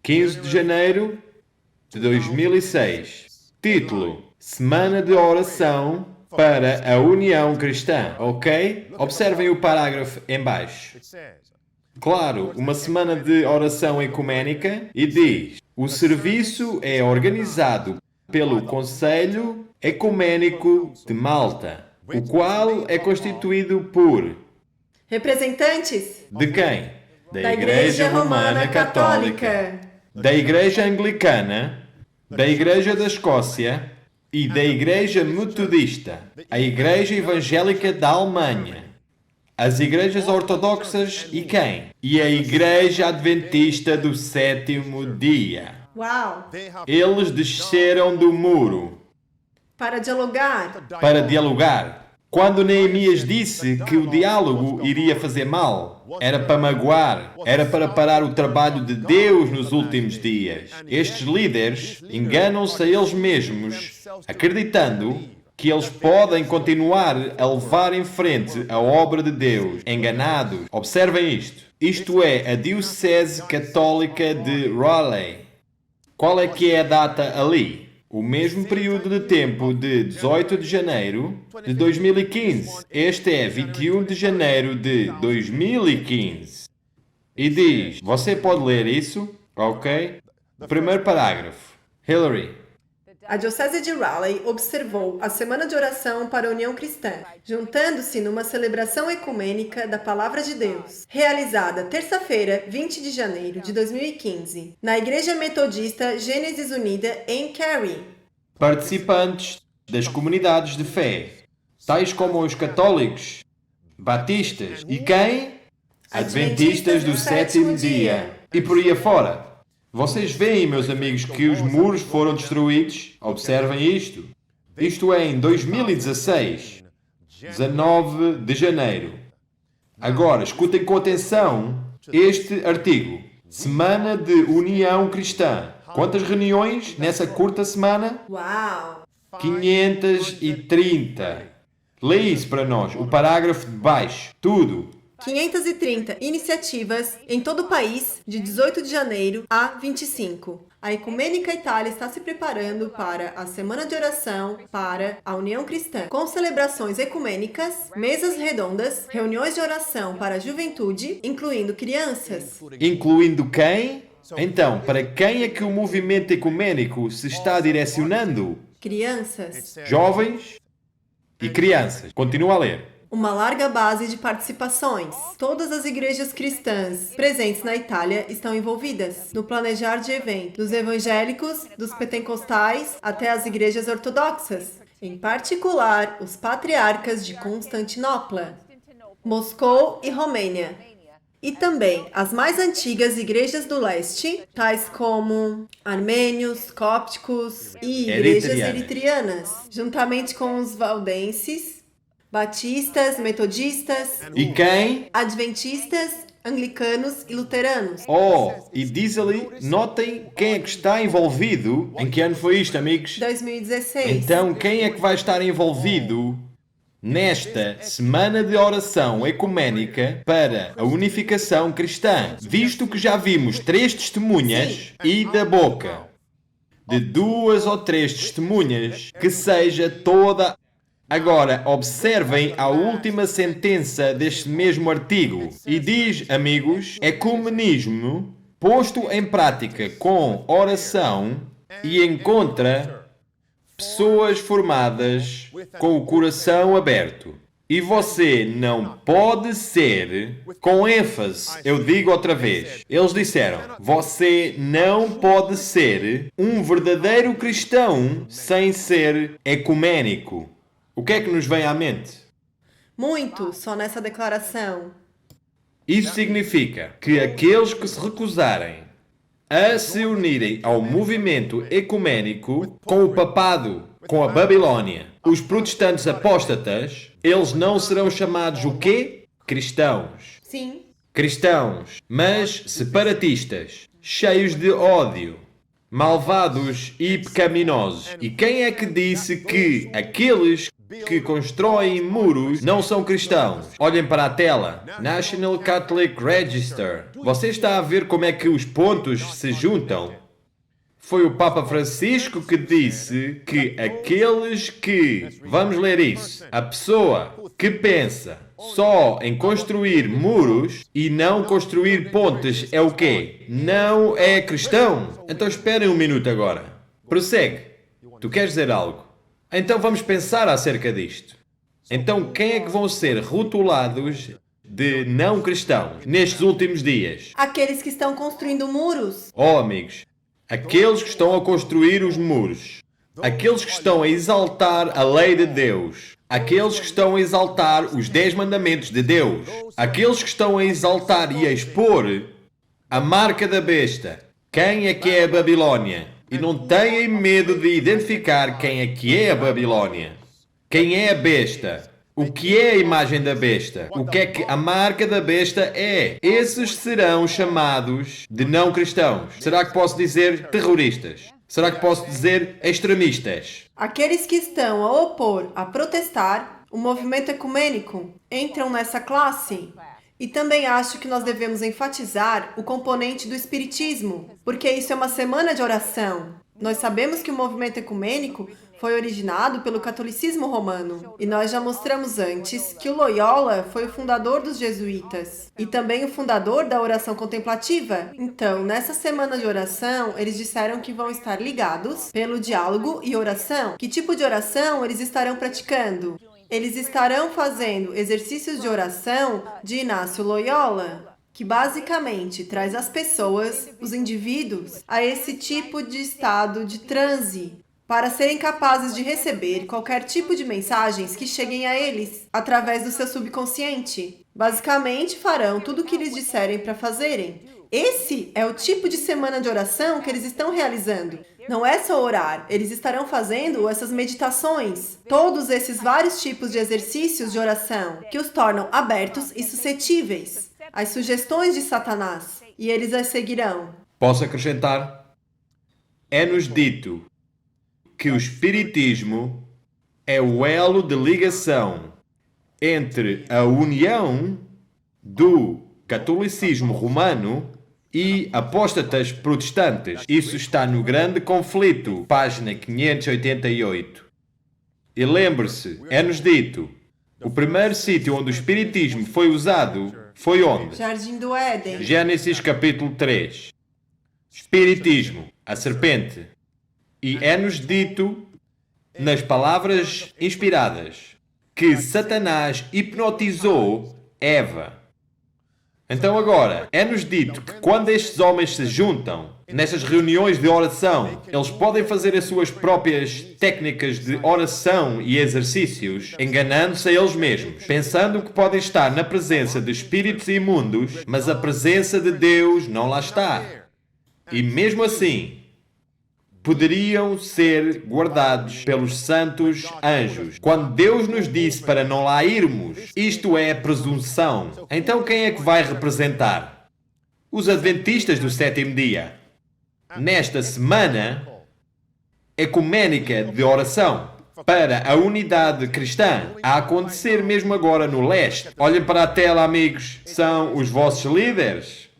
15 de janeiro de 2006. Título: Semana de Oração para a União Cristã, ok? Observem o parágrafo em baixo. Claro, uma semana de oração ecuménica e diz: o serviço é organizado pelo Conselho Ecumênico de Malta, o qual é constituído por... Representantes De quem? da Igreja Romana Católica, Da Igreja Anglicana, da Igreja da Escócia e da Igreja Metodista, a Igreja Evangélica da Alemanha, as Igrejas Ortodoxas e quem? E a Igreja Adventista do Sétimo Dia. Uau! Eles desceram do muro Para dialogar. para dialogar. Quando Neemias disse que o diálogo iria fazer mal, era para magoar, era para parar o trabalho de Deus nos últimos dias. Estes líderes enganam-se a eles mesmos, acreditando que eles podem continuar a levar em frente a obra de Deus. Enganados. Observem isto. Isto é a Diocese Católica de Raleigh. Qual é que é a data ali? O mesmo período de tempo de 18 de janeiro de 2015. Este é 21 de janeiro de 2015. E diz, você pode ler isso? Ok? O primeiro parágrafo. Hillary. A Diocese de Raleigh observou a Semana de Oração para a União Cristã, juntando-se numa celebração ecumênica da Palavra de Deus, realizada terça-feira, 20 de janeiro de 2015, na Igreja Metodista Gênesis Unida, em Cary. Participantes das comunidades de fé, tais como os católicos, batistas e quem? Adventistas do sétimo dia. E por aí afora. Vocês veem, meus amigos, que os muros foram destruídos? Observem isto. Isto é em 2016, 19 de janeiro. Agora, escutem com atenção este artigo. Semana de União Cristã. Quantas reuniões nessa curta semana? Uau! 530. Lê isso para nós, o parágrafo de baixo. Tudo. 530 iniciativas em todo o país, de 18 de janeiro a 25. A Ecumênica Itália está se preparando para a Semana de Oração para a União Cristã, com celebrações ecumênicas, mesas redondas, reuniões de oração para a juventude, incluindo crianças. Incluindo quem? Então, para quem é que o movimento ecumênico se está direcionando? Crianças. Jovens e crianças. Continua a ler. Uma larga base de participações. Todas as igrejas cristãs presentes na Itália estão envolvidas no planejar de eventos, dos evangélicos, dos pentecostais até as igrejas ortodoxas, em particular os patriarcas de Constantinopla, Moscou e Romênia. E também as mais antigas igrejas do leste, tais como armênios, cópticos e igrejas eritrianas, juntamente com os valdenses, batistas, metodistas, E quem? adventistas, anglicanos e luteranos. Oh, e diz ali, notem quem é que está envolvido. Em que ano foi isto, amigos? 2016. Então, quem é que vai estar envolvido nesta semana de oração ecuménica para a unificação cristã? Visto que já vimos 3 testemunhas e da boca de 2 ou 3 testemunhas, que seja toda... Agora, observem a última sentença deste mesmo artigo. E diz, amigos, ecumenismo posto em prática com oração e encontra pessoas formadas com o coração aberto. E você não pode ser, com ênfase, eu digo outra vez, eles disseram, você não pode ser um verdadeiro cristão sem ser ecumênico. O que é que nos vem à mente? Muito só nessa declaração. Isso significa que aqueles que se recusarem a se unirem ao movimento ecumênico com o papado, com a Babilónia, os protestantes apóstatas, eles não serão chamados o quê? Cristãos. Sim. Cristãos, mas separatistas, cheios de ódio, malvados e pecaminosos. E quem é que disse que aqueles que constroem muros não são cristãos. Olhem para a tela. National Catholic Register. Você está a ver como é que os pontos se juntam? Foi o Papa Francisco que disse que aqueles que... Vamos ler isso. A pessoa que pensa só em construir muros e não construir pontes é o quê? Não é cristão. Então esperem um minuto agora. Prossegue. Tu queres dizer algo? Então vamos pensar acerca disto. Então quem é que vão ser rotulados de não cristãos nestes últimos dias? Aqueles que estão construindo muros. Oh, amigos, aqueles que estão a construir os muros, aqueles que estão a exaltar a lei de Deus, aqueles que estão a exaltar os 10 mandamentos de Deus, aqueles que estão a exaltar e a expor a marca da besta. Quem é que é a Babilónia? E não tenham medo de identificar quem é que é a Babilónia. Quem é a besta? O que é a imagem da besta? O que é que a marca da besta é? Esses serão chamados de não cristãos. Será que posso dizer terroristas? Será que posso dizer extremistas? Aqueles que estão a opor, a protestar, o movimento ecumênico, entram nessa classe. E também acho que nós devemos enfatizar o componente do espiritismo, porque isso é uma semana de oração. Nós sabemos que o movimento ecumênico foi originado pelo catolicismo romano. E nós já mostramos antes que o Loyola foi o fundador dos jesuítas e também o fundador da oração contemplativa. Então, nessa semana de oração, eles disseram que vão estar ligados pelo diálogo e oração. Que tipo de oração eles estarão praticando? Eles estarão fazendo exercícios de oração de Inácio Loyola, que basicamente traz as pessoas, os indivíduos, a esse tipo de estado de transe, para serem capazes de receber qualquer tipo de mensagens que cheguem a eles, através do seu subconsciente. Basicamente, farão tudo o que lhes disserem para fazerem. Esse é o tipo de semana de oração que eles estão realizando. Não é só orar, eles estarão fazendo essas meditações, todos esses vários tipos de exercícios de oração, que os tornam abertos e suscetíveis às sugestões de Satanás, e eles as seguirão. Posso acrescentar? É-nos dito que o Espiritismo é o elo de ligação entre a união do catolicismo romano e apóstatas protestantes. Isso está no Grande Conflito, página 588. E lembre-se, é-nos dito, o primeiro sítio onde o Espiritismo foi usado foi onde? Jardim do Éden. Gênesis capítulo 3. Espiritismo, a serpente. E é-nos dito, nas palavras inspiradas, que Satanás hipnotizou Eva. Então agora, é-nos dito que quando estes homens se juntam, nestas reuniões de oração, eles podem fazer as suas próprias técnicas de oração e exercícios, enganando-se a eles mesmos, pensando que podem estar na presença de espíritos imundos, mas a presença de Deus não lá está. E mesmo assim, poderiam ser guardados pelos santos anjos. Quando Deus nos disse para não lá irmos, isto é presunção. Então quem é que vai representar? Os adventistas do sétimo dia. Nesta semana ecuménica de oração para a unidade cristã, a acontecer mesmo agora no leste. Olhem para a tela, amigos. São os vossos líderes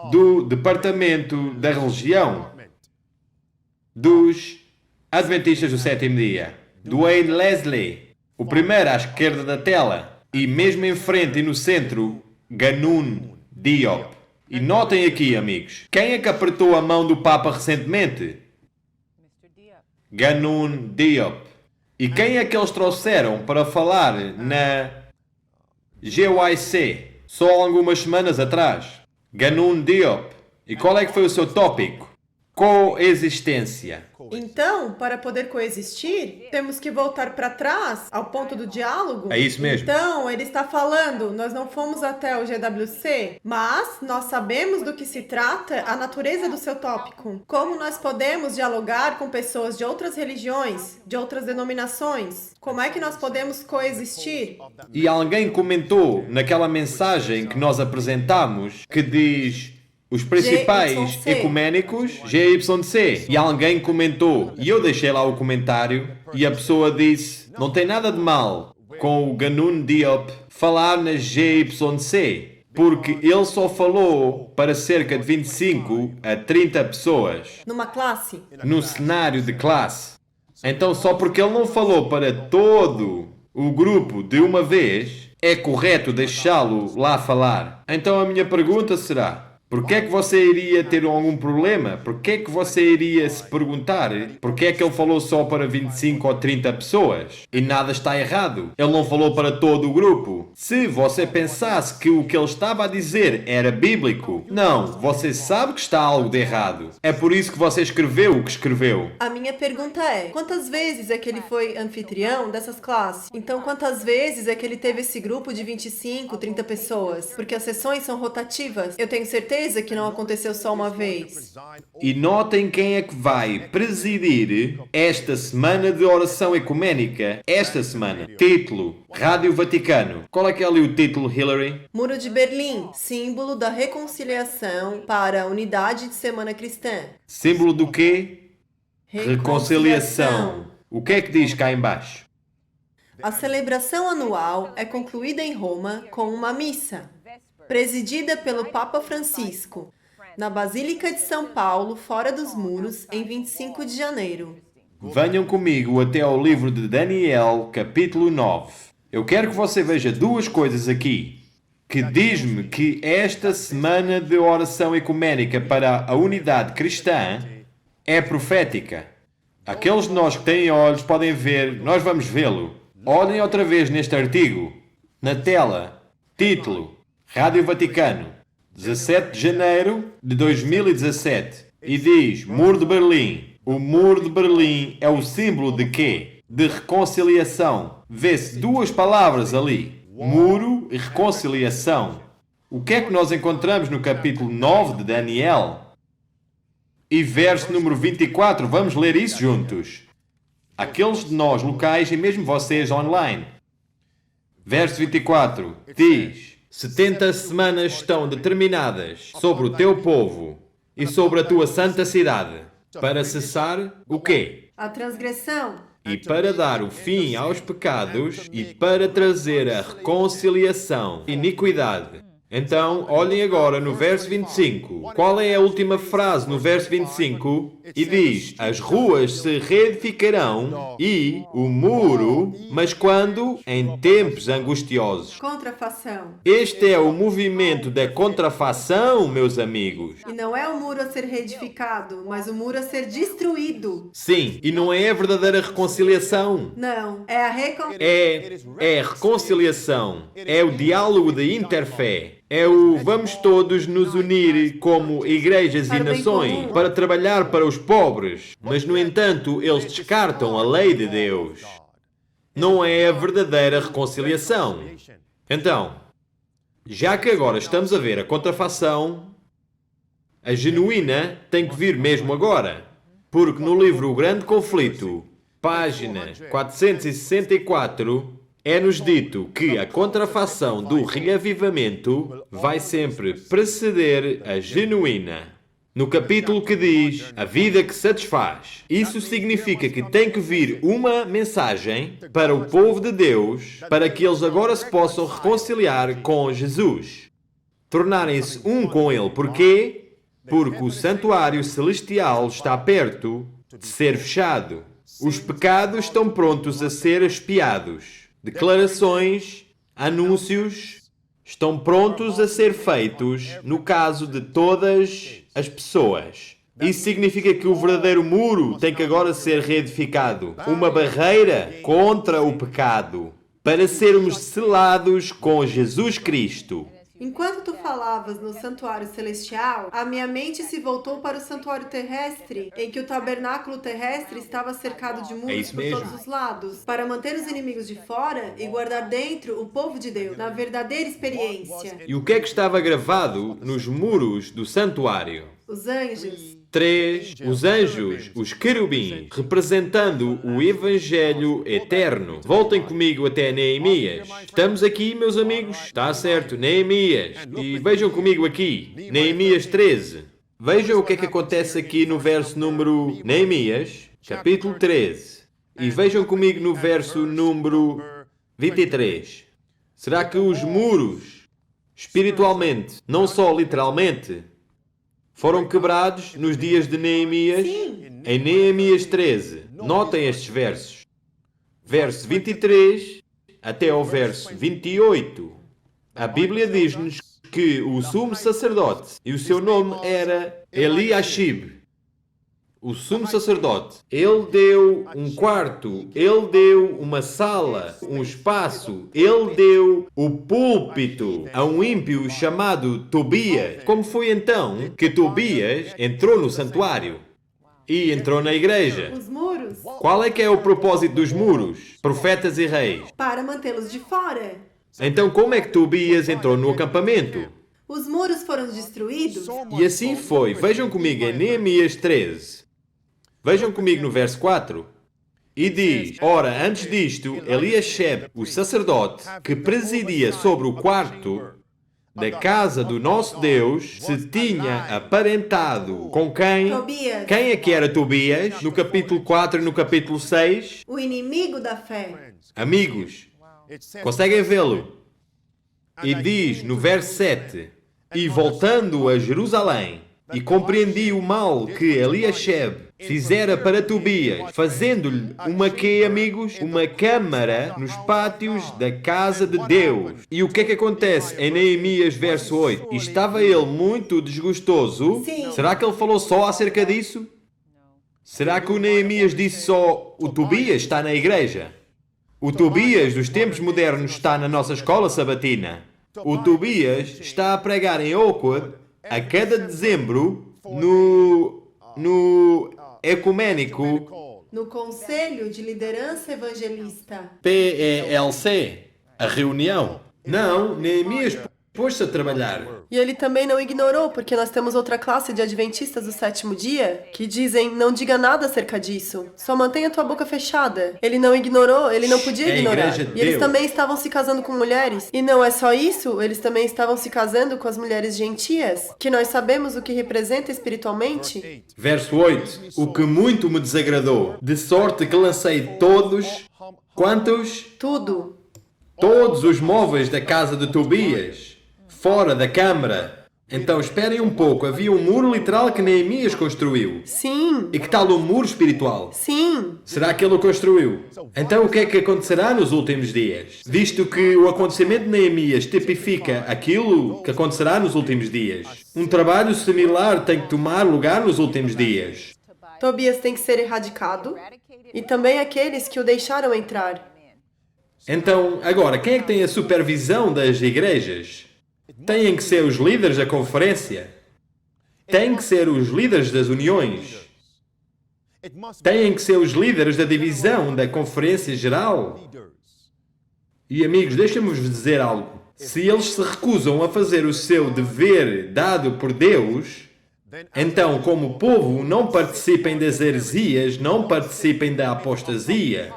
do Departamento da Religião dos Adventistas do sétimo dia. Dwayne Leslie, o primeiro à esquerda da tela, e mesmo em frente e no centro, Ganun Diop. E notem aqui, amigos, quem é que apertou a mão do Papa recentemente? Ganun Diop. E quem é que eles trouxeram para falar na GYC só algumas semanas atrás? Ganun Diop. E qual é que foi o seu tópico? Coexistência. Então, para poder coexistir, temos que voltar para trás, ao ponto do diálogo. É isso mesmo. Então, ele está falando, nós não fomos até o GWC, mas nós sabemos do que se trata a natureza do seu tópico. Como nós podemos dialogar com pessoas de outras religiões, de outras denominações? Como é que nós podemos coexistir? E alguém comentou naquela mensagem que nós apresentamos que diz: Os principais GYC. ecumênicos, GYC. E alguém comentou, e eu deixei lá o comentário, e a pessoa disse, não tem nada de mal com o Ganun Diop falar na GYC, porque ele só falou para cerca de 25 a 30 pessoas, Numa classe? num cenário de classe. Então, só porque ele não falou para todo o grupo de uma vez, é correto deixá-lo lá falar. Então, a minha pergunta será: por que é que você iria ter algum problema? Por que é que você iria se perguntar por que é que ele falou só para 25 ou 30 pessoas? E nada está errado. Ele não falou para todo o grupo. Se você pensasse que o que ele estava a dizer era bíblico, não, você sabe que está algo de errado. É por isso que você escreveu o que escreveu. A minha pergunta é, quantas vezes é que ele foi anfitrião dessas classes? Então, quantas vezes é que ele teve esse grupo de 25, 30 pessoas? Porque as sessões são rotativas. Eu tenho certeza que não aconteceu só uma vez. E notem quem é que vai presidir esta semana de oração ecuménica. Esta semana. Título: Rádio Vaticano. Qual é que é ali o título, Hillary? Muro de Berlim, símbolo da reconciliação para a unidade de Semana Cristã. Símbolo do quê? Reconciliação. O que é que diz cá embaixo? A celebração anual é concluída em Roma com uma missa, presidida pelo Papa Francisco, na Basílica de São Paulo, fora dos muros, em 25 de janeiro. Venham comigo até ao livro de Daniel, capítulo 9. Eu quero que você veja duas coisas aqui, que diz-me que esta semana de oração ecuménica para a unidade cristã é profética. Aqueles de nós que têm olhos podem ver, nós vamos vê-lo. Olhem outra vez neste artigo, na tela, título: Rádio Vaticano, 17 de janeiro de 2017. E diz, Muro de Berlim. O Muro de Berlim é o símbolo de quê? De reconciliação. Vê-se duas palavras ali. Muro e reconciliação. O que é que nós encontramos no capítulo 9 de Daniel? E verso número 24. Vamos ler isso juntos. Aqueles de nós locais e mesmo vocês online. Verso 24 diz: 70 semanas estão determinadas sobre o teu povo e sobre a tua santa cidade, para cessar o quê? A transgressão. E para dar o fim aos pecados e para trazer a reconciliação, iniquidade. Então, olhem agora no verso 25. Qual é a última frase no verso 25? E diz, as ruas se reedificarão e o muro, mas quando? Em tempos angustiosos. Contrafação. Este é o movimento da contrafação, meus amigos. E não é o muro a ser reedificado, mas o muro a ser destruído. Sim, e não é a verdadeira reconciliação. Não, é a É a reconciliação. É o diálogo de interfé. É o vamos todos nos unir como igrejas e Para o bem nações comum. para trabalhar para os pobres. Mas, no entanto, eles descartam a lei de Deus. Não é a verdadeira reconciliação. Então, já que agora estamos a ver a contrafação, a genuína tem que vir mesmo agora. Porque no livro O Grande Conflito, página 464, é-nos dito que a contrafação do reavivamento vai sempre preceder a genuína. No capítulo que diz a vida que satisfaz, isso significa que tem que vir uma mensagem para o povo de Deus para que eles agora se possam reconciliar com Jesus. Tornarem-se um com Ele. Porquê? Porque o santuário celestial está perto de ser fechado. Os pecados estão prontos a ser expiados. Declarações, anúncios estão prontos a ser feitos no caso de todas as pessoas. Isso significa que o verdadeiro muro tem que agora ser reedificado. Uma barreira contra o pecado. Para sermos selados com Jesus Cristo. Enquanto tu falavas no santuário celestial, a minha mente se voltou para o santuário terrestre, em que o tabernáculo terrestre estava cercado de muros isso por mesmo. todos os lados, para manter os inimigos de fora e guardar dentro o povo de Deus, na verdadeira experiência. E o que é que estava gravado nos muros do santuário? Os anjos. 3, os anjos, os querubins, representando o Evangelho eterno. Voltem comigo até Neemias. Estamos aqui, meus amigos? Está certo, Neemias. E vejam comigo aqui, Neemias 13. Vejam o que é que acontece aqui no verso número... Neemias, capítulo 13. E vejam comigo no verso número 23. Será que os muros, espiritualmente, não só literalmente, foram quebrados nos dias de Neemias? Sim. Em Neemias 13, notem estes versos. Verso 23 até ao verso 28. A Bíblia diz-nos que o sumo sacerdote, e o seu nome era Eliashib, o sumo sacerdote, ele deu um quarto, ele deu uma sala, um espaço, ele deu o púlpito a um ímpio chamado Tobias. Como foi então que Tobias entrou no santuário e entrou na igreja? Os muros, Qual é que é o propósito dos muros, profetas e reis? para mantê-los de fora. Então como é que Tobias entrou no acampamento? Os muros foram destruídos. E assim foi. Vejam comigo em Neemias 13. Vejam comigo no verso 4. E diz, ora, antes disto, Eliashib, o sacerdote, que presidia sobre o quarto da casa do nosso Deus, se tinha aparentado com quem? Tobias, Quem é que era Tobias? No capítulo 4 e no capítulo 6? o inimigo da fé. Amigos, conseguem vê-lo? E diz no verso 7, e voltando a Jerusalém, e compreendi o mal que Eliashib fizera para Tobias, fazendo-lhe uma quê, amigos? Uma câmara nos pátios da casa de Deus. E o que é que acontece em Neemias verso 8? E estava ele muito desgostoso? Sim. Será que ele falou só acerca disso? Será que o Neemias disse só o Tobias está na igreja? O Tobias dos tempos modernos está na nossa escola sabatina. O Tobias está a pregar em Oakwood a cada dezembro no Ecuménico No Conselho de Liderança Evangelista. PELC, a reunião. Não, Neemias pôs-se a trabalhar. E ele também não ignorou, porque nós temos outra classe de adventistas do sétimo dia que dizem, não diga nada acerca disso, só mantenha tua boca fechada. Ele não ignorou, ele não podia É a ignorar. igreja de E eles Deus. também estavam se casando com mulheres. E não é só isso, eles também estavam se casando com as mulheres gentias, que nós sabemos o que representa espiritualmente. Verso 8. O que muito me desagradou, de sorte que lancei todos... Quantos? Tudo. Todos os móveis da casa de Tobias, fora da câmara. Então esperem um pouco, havia um muro literal que Neemias construiu. Sim, E que tal o muro espiritual? sim. Será que ele o construiu? Então o que é que acontecerá nos últimos dias? Visto que o acontecimento de Neemias tipifica aquilo que acontecerá nos últimos dias. Um trabalho similar tem que tomar lugar nos últimos dias. Tobias tem que ser erradicado e também aqueles que o deixaram entrar. Então, agora, quem é que tem a supervisão das igrejas? Têm que ser os líderes da conferência. Têm que ser os líderes das uniões. Têm que ser os líderes da divisão da conferência geral. E amigos, deixem-me vos dizer algo. Se eles se recusam a fazer o seu dever dado por Deus, então, como povo, não participem das heresias, não participem da apostasia.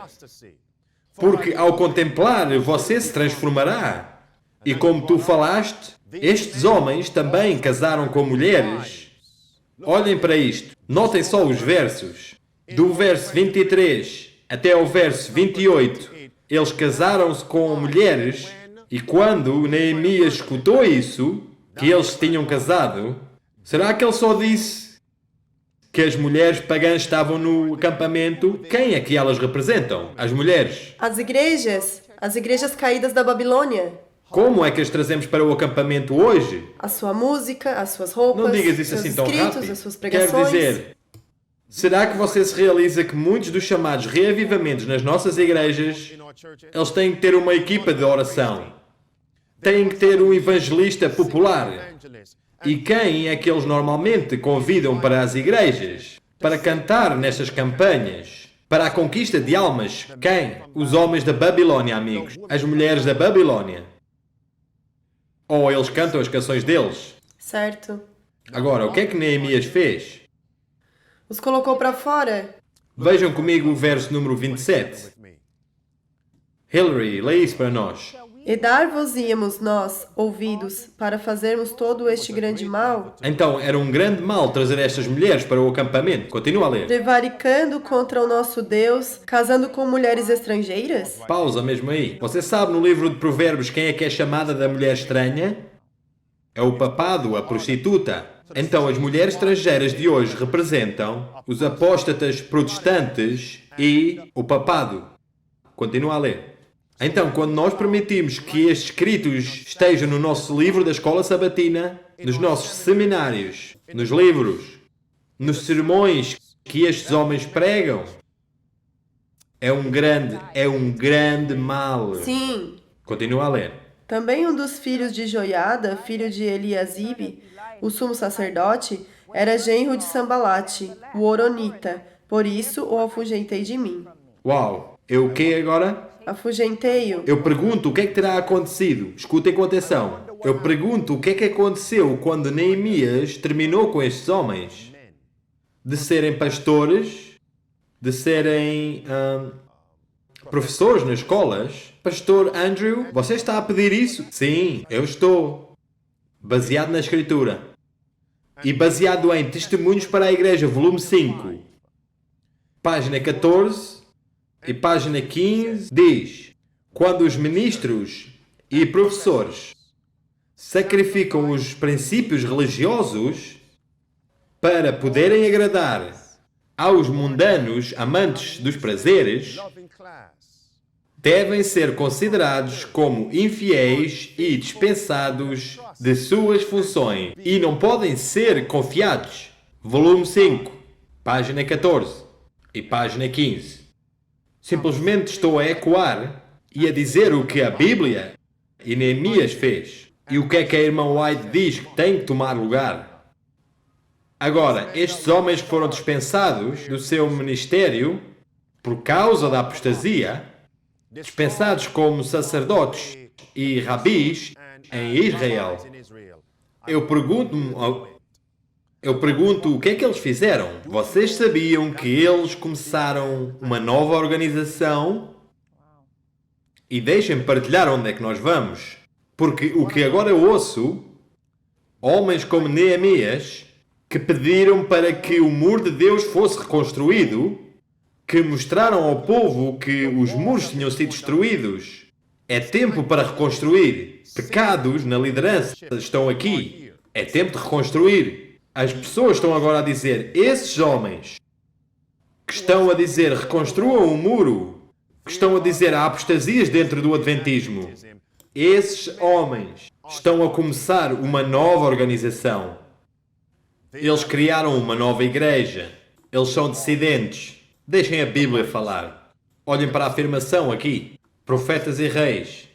Porque ao contemplar, você se transformará. E como tu falaste, estes homens também casaram com mulheres. Olhem para isto. Notem só os versos. Do verso 23 até ao verso 28, eles casaram-se com mulheres. E quando Neemias escutou isso, que eles tinham casado, será que ele só disse que as mulheres pagãs estavam no acampamento? Quem é que elas representam? As mulheres. As igrejas caídas da Babilônia. Como é que as trazemos para o acampamento hoje? A sua música, as suas roupas, Não digas isso seus assim tão escritos, rápido. as suas Quer pregações. dizer, será que você se realiza que muitos dos chamados reavivamentos nas nossas igrejas, eles têm que ter uma equipa de oração? Têm que ter um evangelista popular? E quem é que eles normalmente convidam para as igrejas? Para cantar nestas campanhas? Para a conquista de almas? Quem? Os homens da Babilônia, amigos. As mulheres da Babilônia. Ou eles cantam as canções deles? Certo. Agora, o que é que Neemias fez? Os colocou para fora? Vejam comigo o verso número 27. Hillary, lê isso para nós. E dar-vos-íamos nós ouvidos para fazermos todo este grande mal, Então, era um grande mal trazer estas mulheres para o acampamento. Continua a ler. prevaricando contra o nosso Deus, casando com mulheres estrangeiras? Pausa mesmo aí. Você sabe no livro de Provérbios quem é que é chamada da mulher estranha? É o papado, a prostituta. Então, as mulheres estrangeiras de hoje representam os apóstatas protestantes e o papado. Continua a ler. Então, quando nós permitimos que estes escritos estejam no nosso livro da escola sabatina, nos nossos seminários, nos livros, nos sermões que estes homens pregam, é um grande mal. Sim. Continua a ler. Também um dos filhos de Joiada, filho de Eliasibe, o sumo sacerdote, era genro de Sambalate, o Oronita. Por isso o afugentei de mim. Uau! Eu o que agora? Afugentei-o. Eu pergunto o que é que terá acontecido. Escutem com atenção. Eu pergunto o que é que aconteceu quando Neemias terminou com estes homens. De serem pastores, de serem professores nas escolas. Pastor Andrew, você está a pedir isso? Sim, eu estou. Baseado na Escritura. E baseado em Testemunhos para a Igreja, volume 5, página 14 e página 15, diz: quando os ministros e professores sacrificam os princípios religiosos para poderem agradar aos mundanos amantes dos prazeres, devem ser considerados como infiéis e dispensados de suas funções e não podem ser confiados. Volume 5, página 14 e página 15. Simplesmente estou a ecoar e a dizer o que a Bíblia e Neemias fez e o que é que a irmã White diz que tem que tomar lugar. Agora, estes homens que foram dispensados do seu ministério por causa da apostasia, dispensados como sacerdotes e rabis em Israel, eu pergunto o que é que eles fizeram? Vocês sabiam que eles começaram uma nova organização? E deixem-me partilhar onde é que nós vamos. Porque o que agora eu ouço, homens como Neemias, que pediram para que o muro de Deus fosse reconstruído, que mostraram ao povo que os muros tinham sido destruídos. É tempo para reconstruir. Pecados na liderança estão aqui. É tempo de reconstruir. As pessoas estão agora a dizer, esses homens que estão a dizer reconstruam o muro, que estão a dizer há apostasias dentro do adventismo, esses homens estão a começar uma nova organização. Eles criaram uma nova igreja. Eles são dissidentes. Deixem a Bíblia falar. Olhem para a afirmação aqui. Profetas e Reis.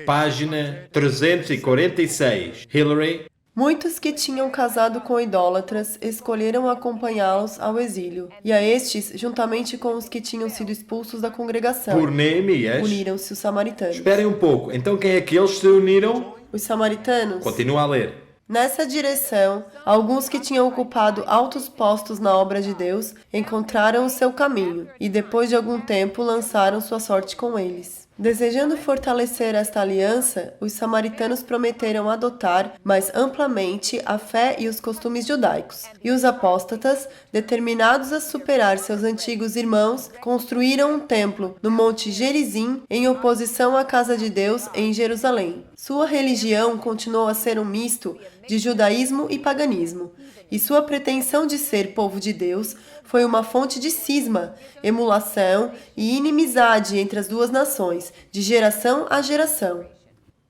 Página 346. Hillary. Muitos que tinham casado com idólatras escolheram acompanhá-los ao exílio, e a estes, juntamente com os que tinham sido expulsos da congregação, Por Neemias. uniram-se os samaritanos. Esperem um pouco. Então quem é que eles se uniram? Os samaritanos? Continua a ler. Nessa direção, alguns que tinham ocupado altos postos na obra de Deus encontraram o seu caminho e, depois de algum tempo, lançaram sua sorte com eles. Desejando fortalecer esta aliança, os samaritanos prometeram adotar mais amplamente a fé e os costumes judaicos. E os apóstatas, determinados a superar seus antigos irmãos, construíram um templo no Monte Gerizim em oposição à casa de Deus em Jerusalém. Sua religião continuou a ser um misto de judaísmo e paganismo, e sua pretensão de ser povo de Deus foi uma fonte de cisma, emulação e inimizade entre as duas nações, de geração a geração.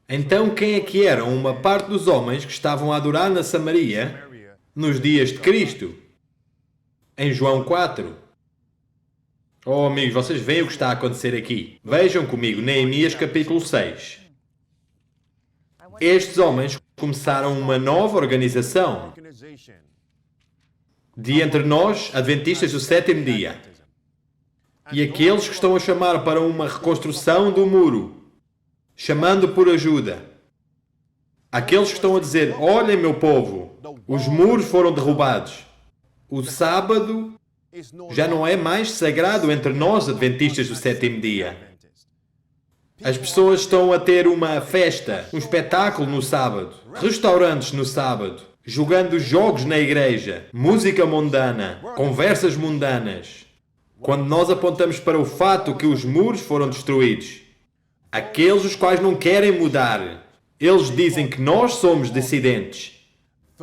Então quem é que eram uma parte dos homens que estavam a adorar na Samaria nos dias de Cristo? Em João 4. Oh amigos, vocês veem o que está a acontecer aqui. Vejam comigo Neemias capítulo 6. Estes homens começaram uma nova organização de entre nós, adventistas do sétimo dia, e aqueles que estão a chamar para uma reconstrução do muro, chamando por ajuda. Aqueles que estão a dizer, olhem meu povo, os muros foram derrubados. O sábado já não é mais sagrado entre nós, adventistas do sétimo dia. As pessoas estão a ter uma festa, um espetáculo no sábado, restaurantes no sábado, jogando jogos na igreja, música mundana, conversas mundanas. Quando nós apontamos para o fato que os muros foram destruídos, aqueles os quais não querem mudar, eles dizem que nós somos dissidentes.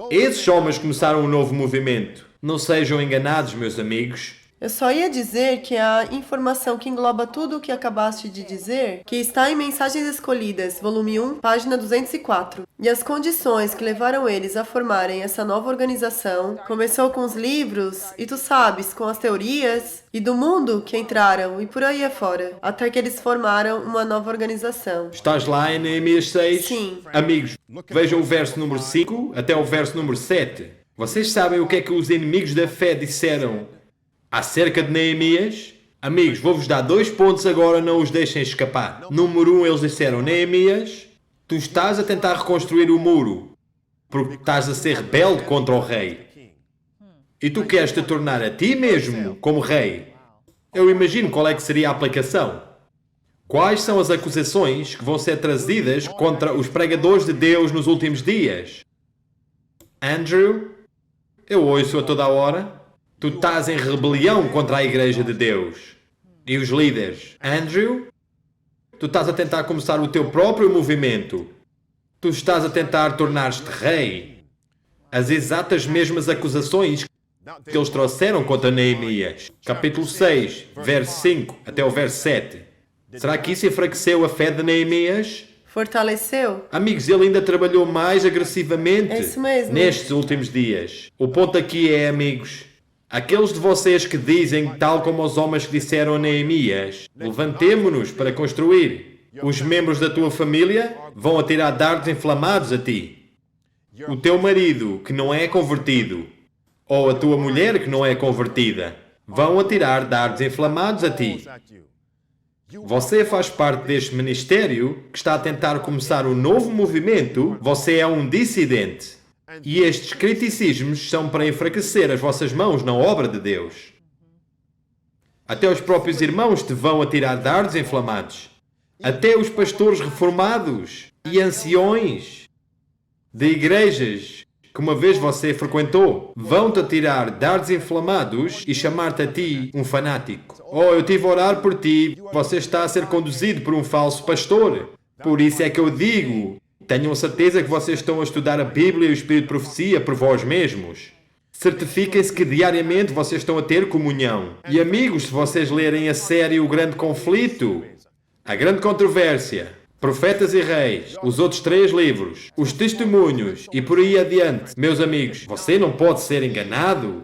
Esses homens começaram um novo movimento. Não sejam enganados, meus amigos. Eu só ia dizer que a informação que engloba tudo o que acabaste de dizer, que está em Mensagens Escolhidas, volume 1, página 204. E as condições que levaram eles a formarem essa nova organização, começou com os livros, e tu sabes, com as teorias, e do mundo que entraram, e por aí afora, até que eles formaram uma nova organização. Estás lá em Neemias 6? Sim. Amigos, vejam o verso número 5 até o verso número 7. Vocês sabem o que é que os inimigos da fé disseram acerca de Neemias? Amigos, vou-vos dar 2 pontos agora, não os deixem escapar. Número 1, eles disseram: Neemias, tu estás a tentar reconstruir o muro, porque estás a ser rebelde contra o rei. E tu queres te tornar a ti mesmo como rei. Eu imagino qual é que seria a aplicação. Quais são as acusações que vão ser trazidas contra os pregadores de Deus nos últimos dias? Andrew, eu ouço a toda a hora. Tu estás em rebelião contra a Igreja de Deus e os líderes. Andrew, tu estás a tentar começar o teu próprio movimento. Tu estás a tentar tornar-te rei. As exatas mesmas acusações que eles trouxeram contra Neemias. Capítulo 6, verso 5 até o verso 7. Será que isso enfraqueceu a fé de Neemias? Fortaleceu? Amigos, ele ainda trabalhou mais agressivamente É isso mesmo. nestes últimos dias. O ponto aqui é, amigos, aqueles de vocês que dizem, tal como os homens que disseram a Neemias, levantemo-nos para construir. Os membros da tua família vão atirar dardos inflamados a ti. O teu marido, que não é convertido, ou a tua mulher, que não é convertida, vão atirar dardos inflamados a ti. Você faz parte deste ministério que está a tentar começar um novo movimento. Você é um dissidente. E estes criticismos são para enfraquecer as vossas mãos na obra de Deus. Até os próprios irmãos te vão atirar dardos inflamados. Até os pastores reformados e anciões de igrejas que uma vez você frequentou vão-te atirar dardos inflamados e chamar-te a ti um fanático. Oh, eu tive a orar por ti. Você está a ser conduzido por um falso pastor. Por isso é que eu digo, tenham certeza que vocês estão a estudar a Bíblia e o Espírito de Profecia por vós mesmos. Certifiquem-se que diariamente vocês estão a ter comunhão. E amigos, se vocês lerem a sério O Grande Conflito, A Grande Controvérsia, Profetas e Reis, os outros 3 livros, os testemunhos e por aí adiante, meus amigos, você não pode ser enganado.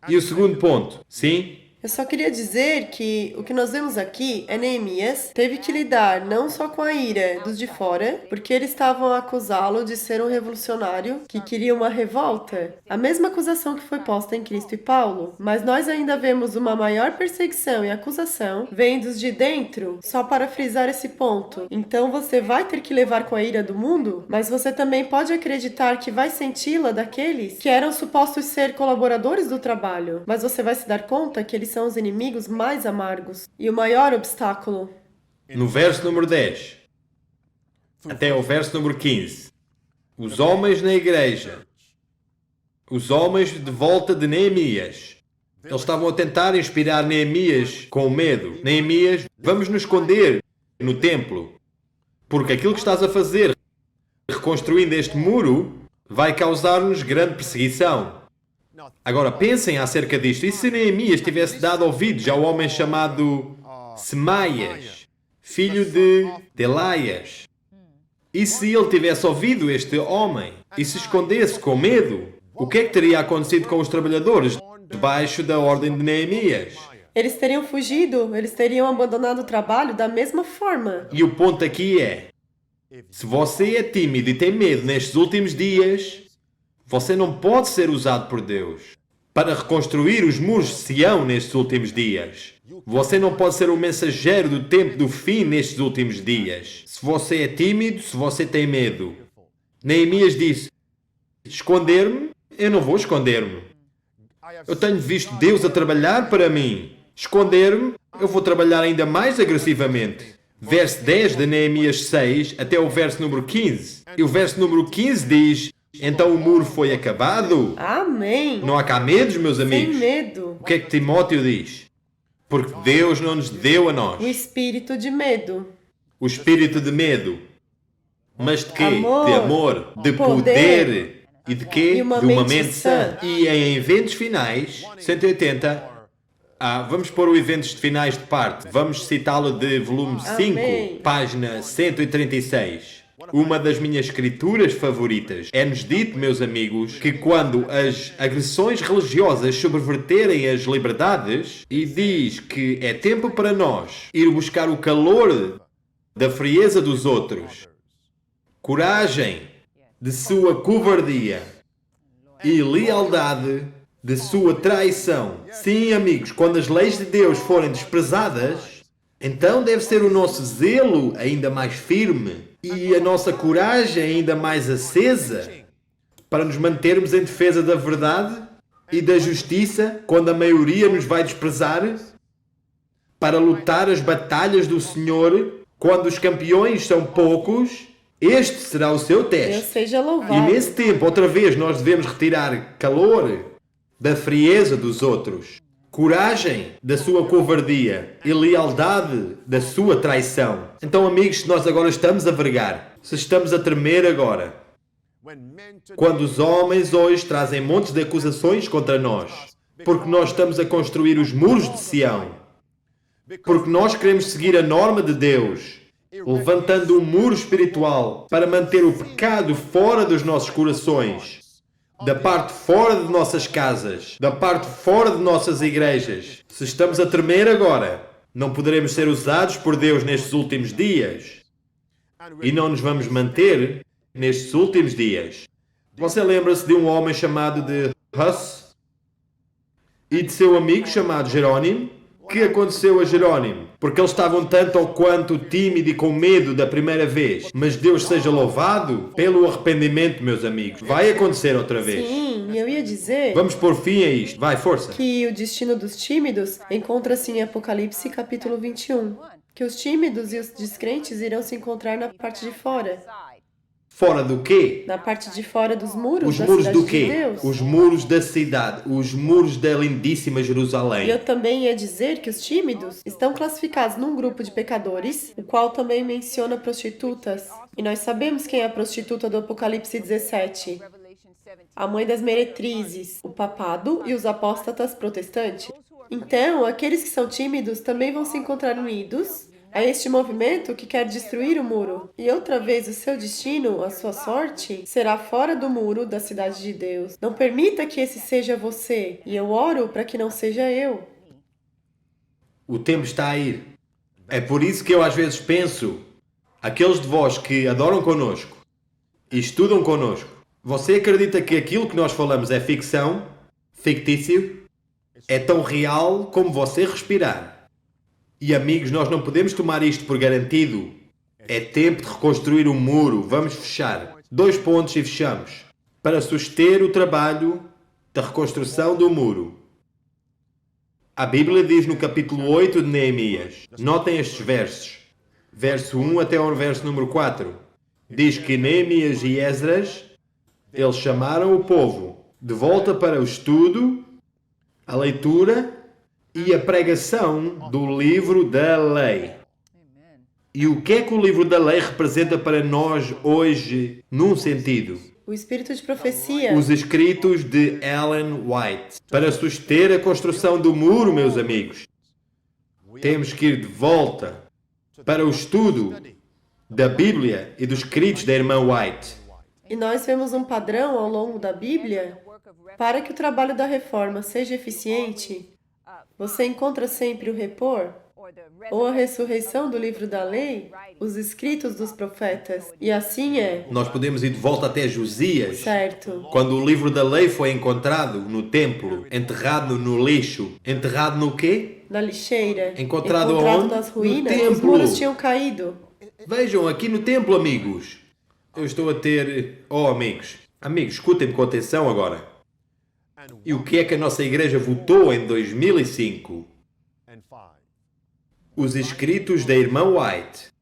E o segundo ponto, sim? Eu só queria dizer que o que nós vemos aqui é Neemias teve que lidar não só com a ira dos de fora, porque eles estavam a acusá-lo de ser um revolucionário que queria uma revolta. A mesma acusação que foi posta em Cristo e Paulo. Mas nós ainda vemos uma maior perseguição e acusação vindos de dentro, só para frisar esse ponto. Então você vai ter que levar com a ira do mundo, mas você também pode acreditar que vai senti-la daqueles que eram supostos ser colaboradores do trabalho. Mas você vai se dar conta que eles são os inimigos mais amargos e o maior obstáculo. No verso número 10 até o verso número 15, os homens na igreja, os homens de volta de Neemias, eles estavam a tentar inspirar Neemias com medo. Neemias, vamos nos esconder no templo, porque aquilo que estás a fazer, reconstruindo este muro, vai causar-nos grande perseguição. Agora pensem acerca disto. E se Neemias tivesse dado ouvidos ao homem chamado Semaias, filho de Delaias? E se ele tivesse ouvido este homem e se escondesse com medo? O que é que teria acontecido com os trabalhadores debaixo da ordem de Neemias? Eles teriam fugido, eles teriam abandonado o trabalho da mesma forma. E o ponto aqui é, se você é tímido e tem medo nestes últimos dias, você não pode ser usado por Deus para reconstruir os muros de Sião nestes últimos dias. Você não pode ser o mensageiro do tempo do fim nestes últimos dias. Se você é tímido, se você tem medo. Neemias disse, esconder-me? Eu não vou esconder-me. Eu tenho visto Deus a trabalhar para mim. Esconder-me, eu vou trabalhar ainda mais agressivamente. Verso 10 de Neemias 6 até o verso número 15. E o verso número 15 diz: então o muro foi acabado. Amém. Não há cá medos, meus Sem amigos. medo. O que é que Timóteo diz? Porque Deus não nos deu a nós O espírito de medo. o espírito de medo. Mas de quê? Amor. De amor, de poder. E de quê? E uma de uma mente mente sã. sã. E em eventos finais, 180, vamos pôr o eventos finais de parte. Vamos citá-lo de volume 5, Amém. página 136. Uma das minhas escrituras favoritas. É-nos dito, meus amigos, que quando as agressões religiosas subverterem as liberdades, e diz que é tempo para nós ir buscar o calor da frieza dos outros, coragem de sua covardia e lealdade de sua traição. Sim, amigos, quando as leis de Deus forem desprezadas, então deve ser o nosso zelo ainda mais firme e a nossa coragem ainda mais acesa para nos mantermos em defesa da verdade e da justiça quando a maioria nos vai desprezar, para lutar as batalhas do Senhor quando os campeões são poucos. Este será o seu Deus teste. seja louvado. E nesse tempo, outra vez, nós devemos retirar calor da frieza dos outros, coragem da sua covardia e lealdade da sua traição. Então, amigos, se nós agora estamos a vergar, se estamos a tremer agora, quando os homens hoje trazem montes de acusações contra nós, porque nós estamos a construir os muros de Sião, porque nós queremos seguir a norma de Deus, levantando um muro espiritual para manter o pecado fora dos nossos corações, da parte fora de nossas casas, da parte fora de nossas igrejas. Se estamos a tremer agora, não poderemos ser usados por Deus nestes últimos dias. E não nos vamos manter nestes últimos dias. Você lembra-se de um homem chamado de Huss? E de seu amigo chamado Jerónimo? O que aconteceu a Jerónimo? Porque eles estavam tanto ou quanto tímidos e com medo da primeira vez. Mas Deus seja louvado pelo arrependimento, meus amigos. Vai acontecer outra vez. Sim, eu ia dizer Vamos pôr fim a isto. Vai, força. que o destino dos tímidos encontra-se em Apocalipse capítulo 21. Que os tímidos e os descrentes irão se encontrar na parte de fora. Fora do quê? Na parte de fora dos muros Os da muros cidade do de quê? Deus. Os muros da cidade. Os muros da lindíssima E Jerusalém. eu também ia dizer que os tímidos estão classificados num grupo de pecadores, o qual também menciona prostitutas. E nós sabemos quem é a prostituta do Apocalipse 17. A mãe das meretrizes, o papado e os apóstatas protestantes. Então, aqueles que são tímidos também vão se encontrar unidos a este movimento que quer destruir o muro. E outra vez o seu destino, a sua sorte, será fora do muro da cidade de Deus. Não permita que esse seja você. E eu oro para que não seja eu. O tempo está a ir. É por isso que eu às vezes penso, aqueles de vós que adoram connosco e estudam connosco, você acredita que aquilo que nós falamos é ficção, fictício? É tão real como você respirar. E amigos, nós não podemos tomar isto por garantido. É tempo de reconstruir o muro. Vamos fechar. 2 pontos e fechamos. Para suster o trabalho da reconstrução do muro. A Bíblia diz no capítulo 8 de Neemias. Notem estes versos. Verso 1 até o verso número 4. Diz que Neemias e Esdras, eles chamaram o povo de volta para o estudo, a leitura e a pregação do livro da lei. E o que é que o livro da lei representa para nós hoje, num sentido? O espírito de profecia. Os escritos de Ellen White. Para suster a construção do muro, meus amigos, temos que ir de volta para o estudo da Bíblia e dos escritos da irmã White. E nós vemos um padrão ao longo da Bíblia para que o trabalho da reforma seja eficiente. Você encontra sempre o repor, ou a ressurreição do livro da lei, os escritos dos profetas. E assim é, Nós podemos ir de volta até Josias, certo? quando o livro da lei foi encontrado no templo, enterrado no lixo. Enterrado no quê? Na lixeira, Encontrado aonde? nas No ruínas, os templo. muros tinham caído. Vejam, aqui no templo, amigos. Eu estou a ter... Oh, amigos. Amigos, escutem-me com atenção agora. E o que é que a nossa igreja votou em 2005? Os escritos da irmã White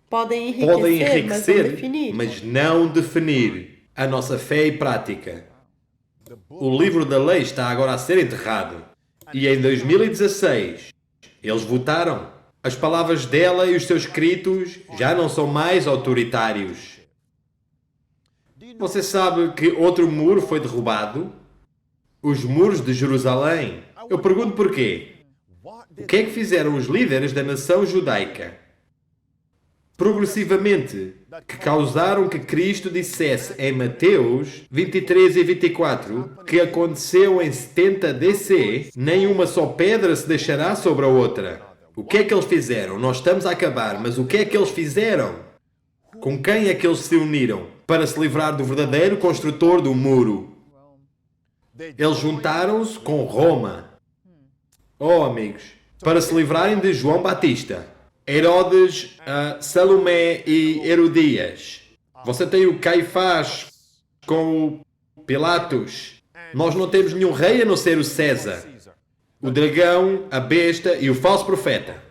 Podem podem enriquecer, mas não enriquecer, definir. mas não definir a nossa fé e prática. O livro da lei está agora a ser enterrado. E em 2016, eles votaram. As palavras dela e os seus escritos já não são mais autoritários. Você sabe que outro muro foi derrubado? Os muros de Jerusalém. Eu pergunto porquê. O que é que fizeram os líderes da nação judaica? Progressivamente, que causaram que Cristo dissesse em Mateus 23 e 24 que aconteceu em 70 DC, nenhuma só pedra se deixará sobre a outra. O que é que eles fizeram? Nós estamos a acabar, mas o que é que eles fizeram? Com quem é que eles se uniram para se livrar do verdadeiro construtor do muro? Eles juntaram-se com Roma. Oh, amigos, para se livrarem de João Batista, Herodes, Salomé e Herodias. Você tem o Caifás com o Pilatos. Nós não temos nenhum rei a não ser o César, o dragão, a besta e o falso profeta.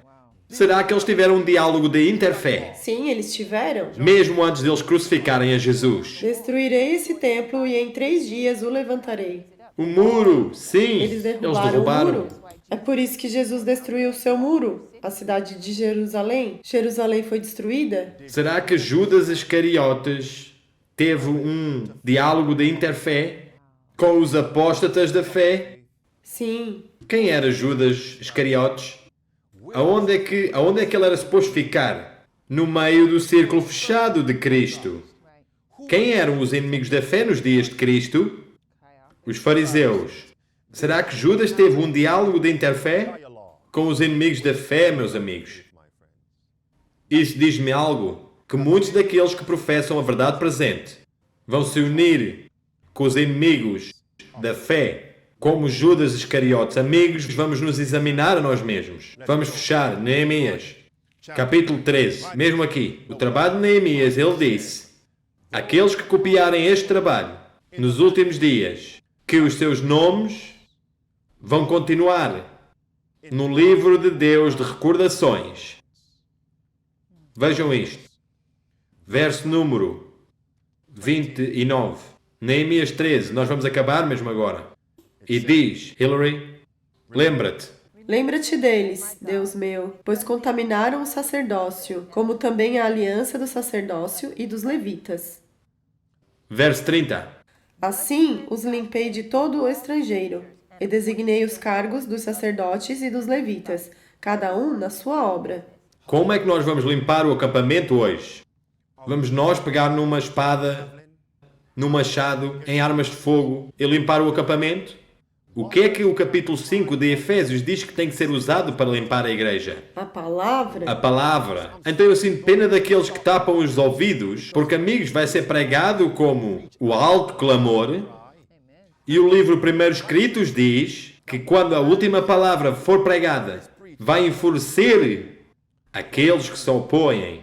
Será que eles tiveram um diálogo de interfé? Sim, eles tiveram. Mesmo antes deles crucificarem a Jesus. Destruirei esse templo e em 3 dias o levantarei. O muro, sim, Eles derrubaram o muro. É por isso que Jesus destruiu o seu muro, a cidade de Jerusalém. Jerusalém foi destruída? Será que Judas Iscariotes teve um diálogo de interfé com os apóstatas da fé? Sim. Quem era Judas Iscariotes? Aonde é que ele era suposto ficar? No meio do círculo fechado de Cristo. Quem eram os inimigos da fé nos dias de Cristo? Os fariseus. Será que Judas teve um diálogo de interfé com os inimigos da fé, meus amigos? Isso diz-me algo, que muitos daqueles que professam a verdade presente vão se unir com os inimigos da fé, como Judas Iscariotes. Amigos, vamos nos examinar a nós mesmos. Vamos fechar Neemias, capítulo 13. Mesmo aqui, o trabalho de Neemias, ele disse: aqueles que copiarem este trabalho nos últimos dias, que os seus nomes vão continuar no livro de Deus de recordações. Vejam isto. Verso número 29. Neemias 13. Nós vamos acabar mesmo agora. E diz, Hillary, lembra-te. Lembra-te deles, Deus meu, pois contaminaram o sacerdócio, como também a aliança do sacerdócio e dos levitas. Verso 30. Assim os limpei de todo o estrangeiro, e designei os cargos dos sacerdotes e dos levitas, cada um na sua obra. Como é que nós vamos limpar o acampamento hoje? Vamos nós pegar numa espada, num machado, em armas de fogo e limpar o acampamento? O que é que o capítulo 5 de Efésios diz que tem que ser usado para limpar a igreja? A palavra? A palavra. Então eu sinto pena daqueles que tapam os ouvidos, porque, amigos, vai ser pregado como o alto clamor. E o livro Primeiros Escritos diz que quando a última palavra for pregada, vai enfurecer aqueles que se opõem.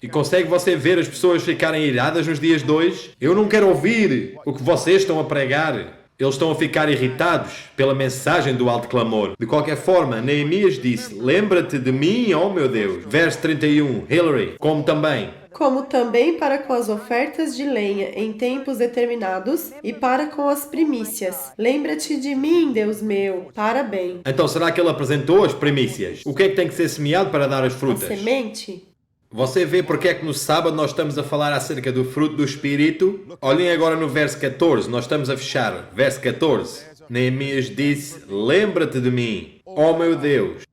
E consegue você ver as pessoas ficarem iradas nos dias de hoje? Eu não quero ouvir o que vocês estão a pregar. Eles estão a ficar irritados pela mensagem do alto clamor. De qualquer forma, Neemias disse: lembra-te de mim, ó meu Deus. Verso 31, Hillary, como também para com as ofertas de lenha em tempos determinados e para com as primícias. Lembra-te de mim, Deus meu, para bem. Então, será que ele apresentou as primícias? O que é que tem que ser semeado para dar as frutas? A semente? Você vê porque é que no sábado nós estamos a falar acerca do fruto do Espírito? Olhem agora no verso 14, nós estamos a fechar. Verso 14. Neemias disse: lembra-te de mim, ó meu Deus,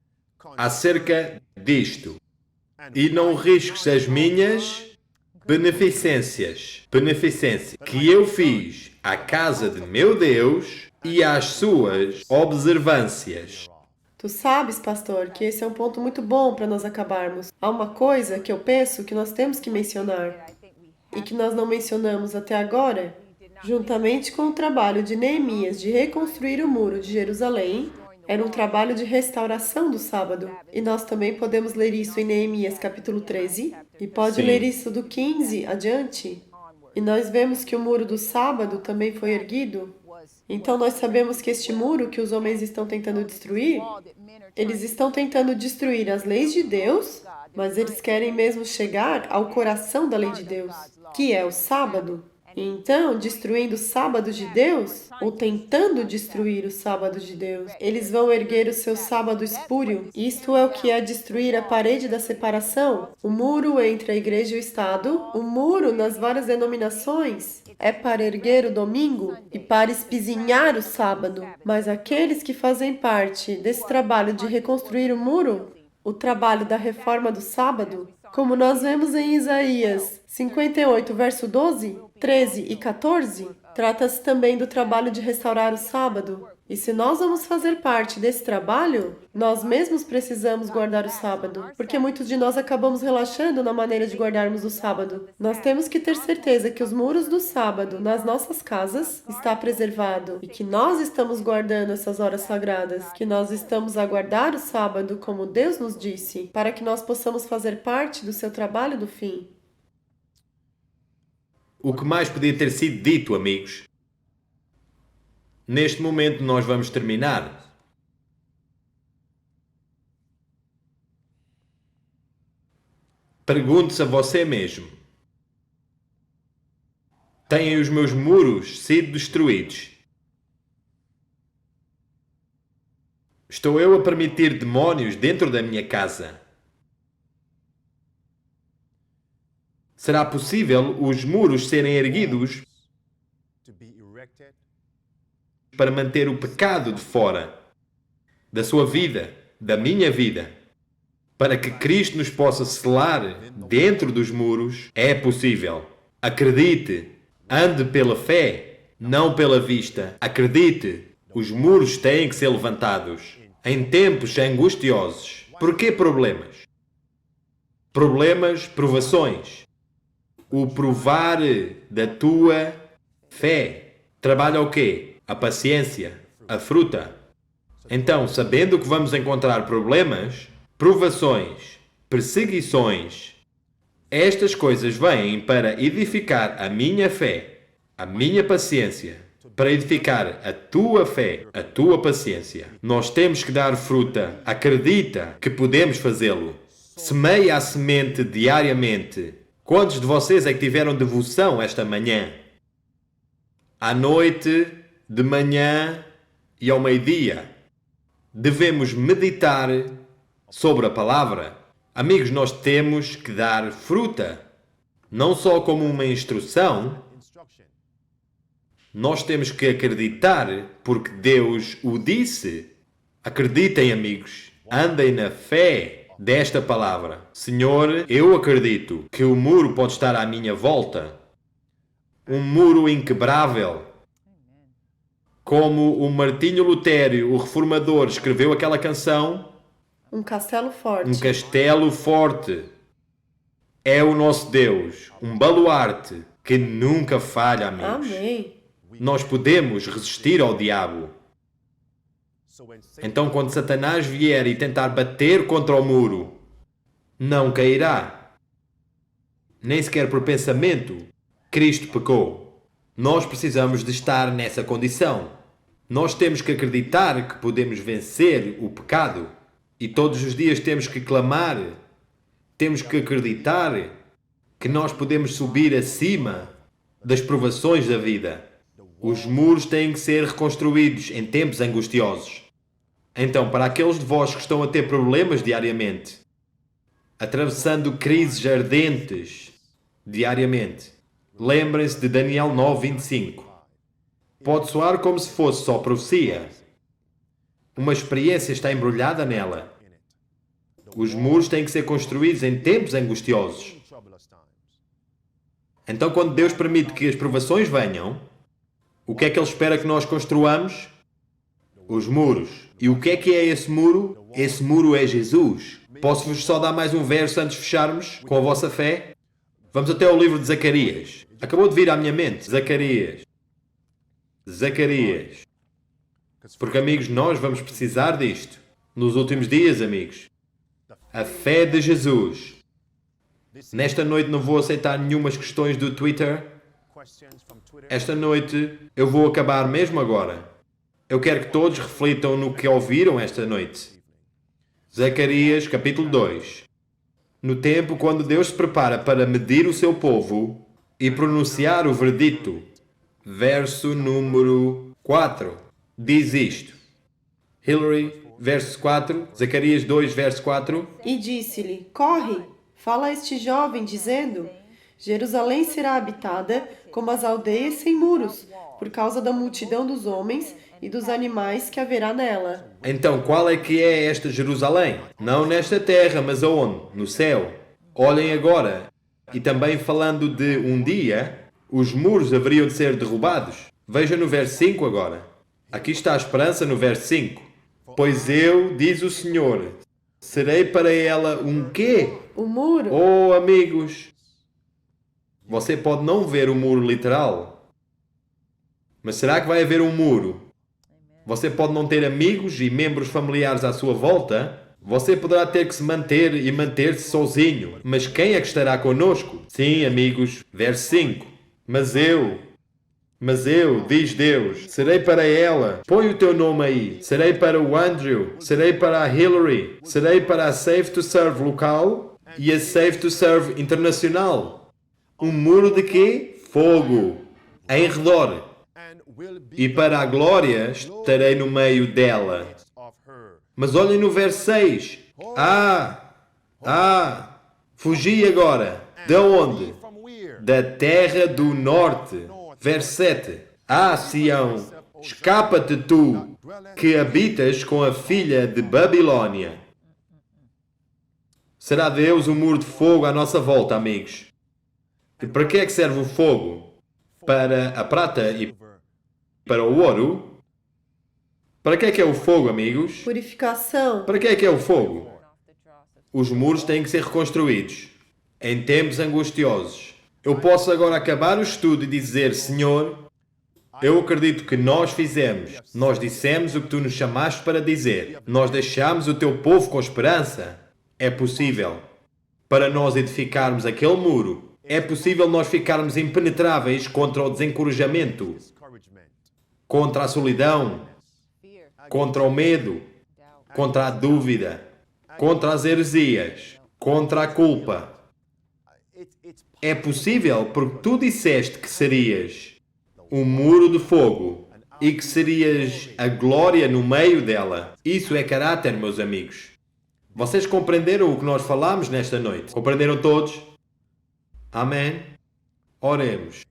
acerca disto, e não risques as minhas beneficências, que eu fiz à casa de meu Deus e às suas observâncias. Tu sabes, pastor, que esse é um ponto muito bom para nós acabarmos. Há uma coisa que eu penso que nós temos que mencionar e que nós não mencionamos até agora. Juntamente com o trabalho de Neemias de reconstruir o muro de Jerusalém, era um trabalho de restauração do sábado. E nós também podemos ler isso em Neemias capítulo 13 e pode ler isso do 15 adiante. E nós vemos que o muro do sábado também foi erguido. Então nós sabemos que este muro que os homens estão tentando destruir, eles estão tentando destruir as leis de Deus, mas eles querem mesmo chegar ao coração da lei de Deus, que é o sábado. Então, destruindo o sábado de Deus, ou tentando destruir o sábado de Deus, eles vão erguer o seu sábado espúrio. Isto é o que é destruir a parede da separação, o muro entre a igreja e o Estado, o muro nas várias denominações. É para erguer o domingo e para espizinhar o sábado. Mas aqueles que fazem parte desse trabalho de reconstruir o muro, o trabalho da reforma do sábado, como nós vemos em Isaías 58, verso 12, 13 e 14, trata-se também do trabalho de restaurar o sábado. E se nós vamos fazer parte desse trabalho, nós mesmos precisamos guardar o sábado, porque muitos de nós acabamos relaxando na maneira de guardarmos o sábado. Nós temos que ter certeza que os muros do sábado nas nossas casas está preservado e que nós estamos guardando essas horas sagradas, que nós estamos a guardar o sábado como Deus nos disse, para que nós possamos fazer parte do seu trabalho do fim. O que mais podia ter sido dito, amigos? Neste momento nós vamos terminar. Pergunte-se a você mesmo. Têm os meus muros sido destruídos? Estou eu a permitir demónios dentro da minha casa? Será possível os muros serem erguidos para manter o pecado de fora da sua vida, da minha vida, para que Cristo nos possa selar dentro dos muros? É possível. Acredite, ande pela fé, não pela vista. Acredite, os muros têm que ser levantados em tempos angustiosos. Por que problemas? Problemas, provações. O provar da tua fé trabalha o quê? A paciência, a fruta. Então, sabendo que vamos encontrar problemas, provações, perseguições, estas coisas vêm para edificar a minha fé, a minha paciência, para edificar a tua fé, a tua paciência. Nós temos que dar fruta. Acredita que podemos fazê-lo. Semeia a semente diariamente. Quantos de vocês é que tiveram devoção esta manhã? À noite, de manhã e ao meio-dia. Devemos meditar sobre a palavra. Amigos, nós temos que dar fruta. Não só como uma instrução. Nós temos que acreditar porque Deus o disse. Acreditem, amigos. Andem na fé desta palavra. Senhor, eu acredito que o muro pode estar à minha volta. Um muro inquebrável. Como o Martinho Lutero, o reformador, escreveu aquela canção. Um castelo forte. Um castelo forte. É o nosso Deus. Um baluarte que nunca falha, amigos. Amém. Nós podemos resistir ao diabo. Então, quando Satanás vier e tentar bater contra o muro, não cairá. Nem sequer por pensamento. Cristo pecou. Nós precisamos de estar nessa condição. Nós temos que acreditar que podemos vencer o pecado. E todos os dias temos que clamar. Temos que acreditar que nós podemos subir acima das provações da vida. Os muros têm que ser reconstruídos em tempos angustiosos. Então, para aqueles de vós que estão a ter problemas diariamente, atravessando crises ardentes diariamente, lembrem-se de Daniel 9:25. Pode soar como se fosse só profecia. Uma experiência está embrulhada nela. Os muros têm que ser construídos em tempos angustiosos. Então, quando Deus permite que as provações venham, o que é que Ele espera que nós construamos? Os muros. E o que é esse muro? Esse muro é Jesus. Posso-vos só dar mais um verso antes de fecharmos com a vossa fé? Vamos até ao livro de Zacarias. Acabou de vir à minha mente. Zacarias. Porque, amigos, nós vamos precisar disto. Nos últimos dias, amigos. A fé de Jesus. Nesta noite não vou aceitar nenhumas questões do Twitter. Esta noite eu vou acabar mesmo agora. Eu quero que todos reflitam no que ouviram esta noite. Zacarias capítulo 2. No tempo quando Deus se prepara para medir o seu povo e pronunciar o verdito. Verso número 4. Diz isto. Hillary, verso 4. Zacarias 2, verso 4. E disse-lhe: Corre, fala a este jovem, dizendo: Jerusalém será habitada como as aldeias sem muros, por causa da multidão dos homens e dos animais que haverá nela. Então, qual é que é esta Jerusalém? Não nesta terra, mas aonde? No céu. Olhem agora. E também falando de um dia, os muros haveriam de ser derrubados. Veja no verso 5 agora. Aqui está a esperança no verso 5. Pois eu, diz o Senhor, serei para ela um quê? O muro? Oh, amigos, você pode não ver o muro literal, mas será que vai haver um muro? Você pode não ter amigos e membros familiares à sua volta. Você poderá ter que se manter e manter-se sozinho. Mas quem é que estará conosco? Sim, amigos. Verso 5. Mas eu, diz Deus, serei para ela. Põe o teu nome aí. Serei para o Andrew. Serei para a Hillary. Serei para a Safe to Serve local e a Safe to Serve internacional. Um muro de quê? Fogo. Em redor. E para a glória estarei no meio dela. Mas olhem no verso 6. Fugi agora. De onde? Da terra do norte. Verso 7. Sião, escapa-te tu, que habitas com a filha de Babilônia. Será Deus um muro de fogo à nossa volta, amigos? E para que é que serve o fogo? Para a prata e para o ouro? Para que é o fogo, amigos? Purificação. Para que é o fogo? Os muros têm que ser reconstruídos. Em tempos angustiosos. Eu posso agora acabar o estudo e dizer, Senhor, eu acredito que nós fizemos. Nós dissemos o que tu nos chamaste para dizer. Nós deixamos o teu povo com esperança. É possível. Para nós edificarmos aquele muro, é possível nós ficarmos impenetráveis contra o desencorajamento, contra a solidão, contra o medo, contra a dúvida, contra as heresias, contra a culpa. É possível porque tu disseste que serias um muro de fogo e que serias a glória no meio dela. Isso é caráter, meus amigos. Vocês compreenderam o que nós falámos nesta noite? Compreenderam todos? Amém? Oremos.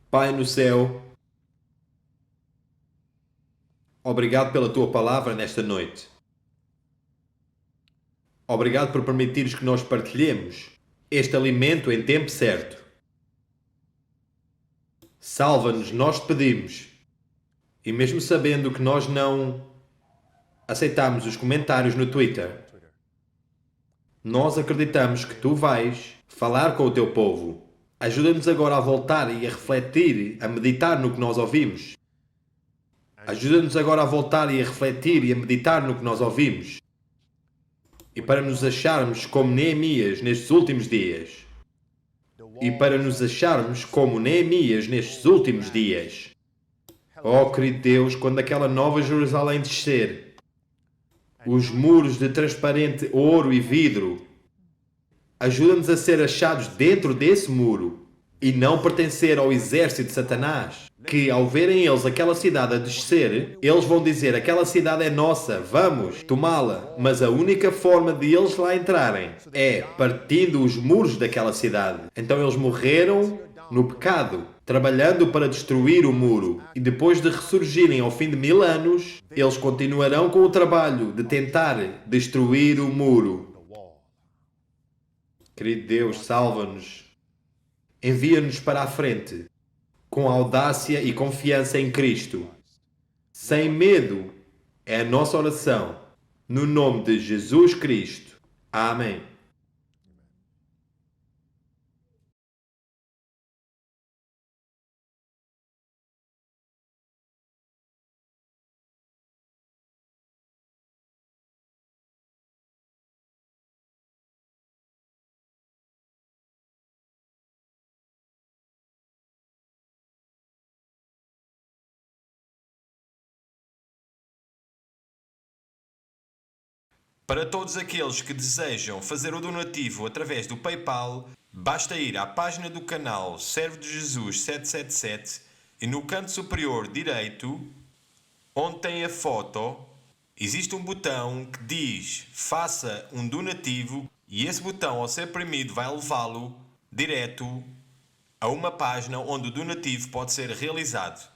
Pai no céu, obrigado pela tua palavra nesta noite. Obrigado por permitires que nós partilhemos este alimento em tempo certo. Salva-nos, nós te pedimos. E mesmo sabendo que nós não aceitamos os comentários no Twitter, nós acreditamos que tu vais falar com o teu povo. Ajuda-nos agora a voltar e a refletir, a meditar no que nós ouvimos. Ajuda-nos agora a voltar e a refletir e a meditar no que nós ouvimos. E para nos acharmos como Neemias nestes últimos dias. E para nos acharmos como Neemias nestes últimos dias. Oh, querido Deus, quando aquela nova Jerusalém descer, os muros de transparente ouro e vidro, ajuda-nos a ser achados dentro desse muro e não pertencer ao exército de Satanás, que ao verem eles aquela cidade a descer, eles vão dizer, aquela cidade é nossa, vamos tomá-la. Mas a única forma de eles lá entrarem é partindo os muros daquela cidade. Então eles morreram no pecado, trabalhando para destruir o muro. E depois de ressurgirem ao fim de 1000 anos, eles continuarão com o trabalho de tentar destruir o muro. Querido Deus, salva-nos. Envia-nos para a frente, com audácia e confiança em Cristo. Sem medo, é a nossa oração. No nome de Jesus Cristo. Amém. Para todos aqueles que desejam fazer o donativo através do PayPal, basta ir à página do canal Servo de Jesus 777 e no canto superior direito, onde tem a foto, existe um botão que diz faça um donativo e esse botão, ao ser premido, vai levá-lo direto a uma página onde o donativo pode ser realizado.